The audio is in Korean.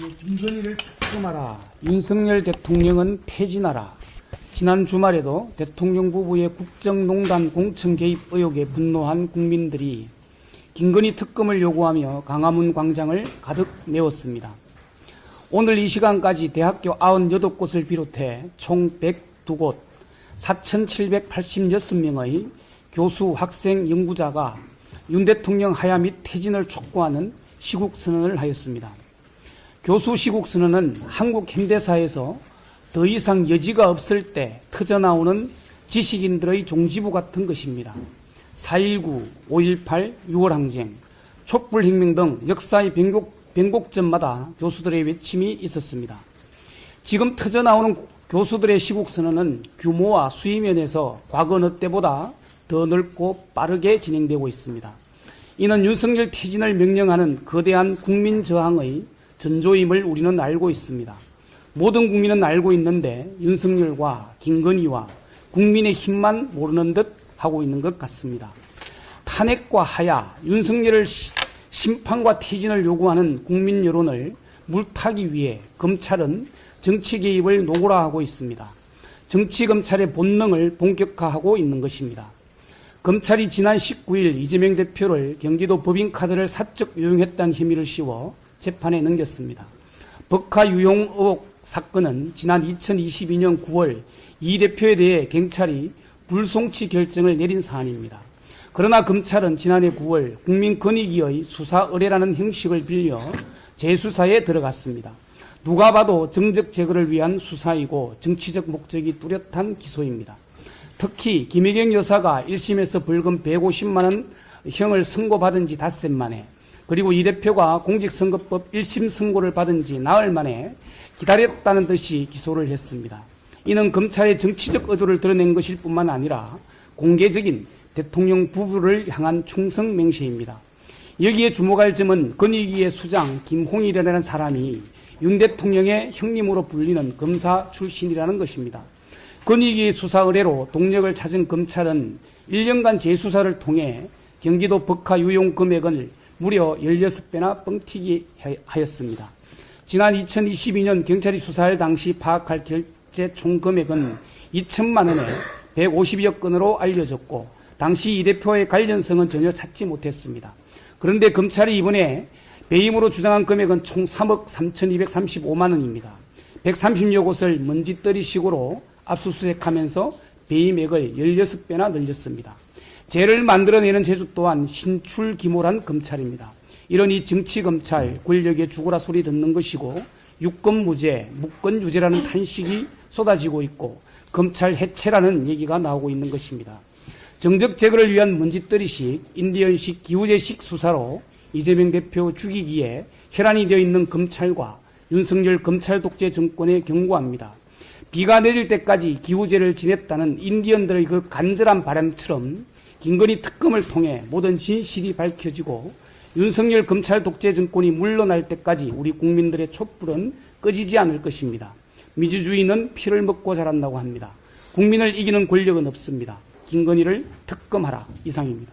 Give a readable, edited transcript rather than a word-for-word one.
김건희를 특검하라. 윤석열 대통령은 퇴진하라. 지난 주말에도 대통령 부부의 국정농단 공천 개입 의혹에 분노한 국민들이 김건희 특검을 요구하며 광화문 광장을 가득 메웠습니다. 오늘 이 시간까지 대학교 98곳을 비롯해 총 102곳 4,786명의 교수, 학생, 연구자가 윤 대통령 하야 및 퇴진을 촉구하는 시국선언을 하였습니다. 교수 시국선언은 한국 현대사에서 더 이상 여지가 없을 때 터져나오는 지식인들의 종지부 같은 것입니다. 4.19, 5.18, 6월항쟁, 촛불혁명 등 역사의 변곡점마다 교수들의 외침이 있었습니다. 지금 터져나오는 교수들의 시국선언은 규모와 수위면에서 과거 어느 때보다 더 넓고 빠르게 진행되고 있습니다. 이는 윤석열 퇴진을 명령하는 거대한 국민 저항의 전조임을 우리는 알고 있습니다. 모든 국민은 알고 있는데 윤석열과 김건희와 국민의 힘만 모르는 듯 하고 있는 것 같습니다. 탄핵과 하야, 윤석열을 심판과 퇴진을 요구하는 국민 여론을 물타기 위해 검찰은 정치 개입을 노골화하고 있습니다. 정치검찰의 본능을 본격화하고 있는 것입니다. 검찰이 지난 19일 이재명 대표를 경기도 법인카드를 사적 유용했다는 혐의를 씌워 재판에 넘겼습니다. 법카 유용 의혹 사건은 지난 2022년 9월 이 대표에 대해 경찰이 불송치 결정을 내린 사안입니다. 그러나 검찰은 지난해 9월 국민권익위의 수사 의뢰라는 형식을 빌려 재수사에 들어갔습니다. 누가 봐도 정적 제거를 위한 수사이고 정치적 목적이 뚜렷한 기소입니다. 특히 김혜경 여사가 1심에서 벌금 150만 원 형을 선고받은 지 닷새 만에, 그리고 이 대표가 공직선거법 1심 선고를 받은 지 나흘 만에 기다렸다는 듯이 기소를 했습니다. 이는 검찰의 정치적 의도를 드러낸 것일 뿐만 아니라 공개적인 대통령 부부를 향한 충성 맹세입니다. 여기에 주목할 점은 권익위의 수장 김홍일이라는 사람이 윤 대통령의 형님으로 불리는 검사 출신이라는 것입니다. 권익위의 수사 의뢰로 동력을 찾은 검찰은 1년간 재수사를 통해 경기도 법카 유용 금액을 무려 16배나 뻥튀기 하였습니다. 지난 2022년 경찰이 수사할 당시 파악할 결제 총 금액은 2천만 원에 150여 건으로 알려졌고 당시 이 대표의 관련성은 전혀 찾지 못했습니다. 그런데 검찰이 이번에 배임으로 주장한 금액은 총 3억 3,235만 원입니다. 130여 곳을 먼지떨이식으로 압수수색하면서 배임액을 16배나 늘렸습니다. 죄를 만들어내는 재주 또한 신출기몰한 검찰입니다. 이러니 정치검찰, 권력의 죽어라 소리 듣는 것이고 유권무죄, 무권유죄라는 탄식이 쏟아지고 있고 검찰 해체라는 얘기가 나오고 있는 것입니다. 정적 제거를 위한 먼지떨이식, 인디언식, 기우제식 수사로 이재명 대표 죽이기에 혈안이 되어 있는 검찰과 윤석열 검찰 독재 정권에 경고합니다. 비가 내릴 때까지 기우제를 지냈다는 인디언들의 그 간절한 바람처럼 김건희 특검을 통해 모든 진실이 밝혀지고 윤석열 검찰 독재 정권이 물러날 때까지 우리 국민들의 촛불은 꺼지지 않을 것입니다. 민주주의는 피를 먹고 자란다고 합니다. 국민을 이기는 권력은 없습니다. 김건희를 특검하라. 이상입니다.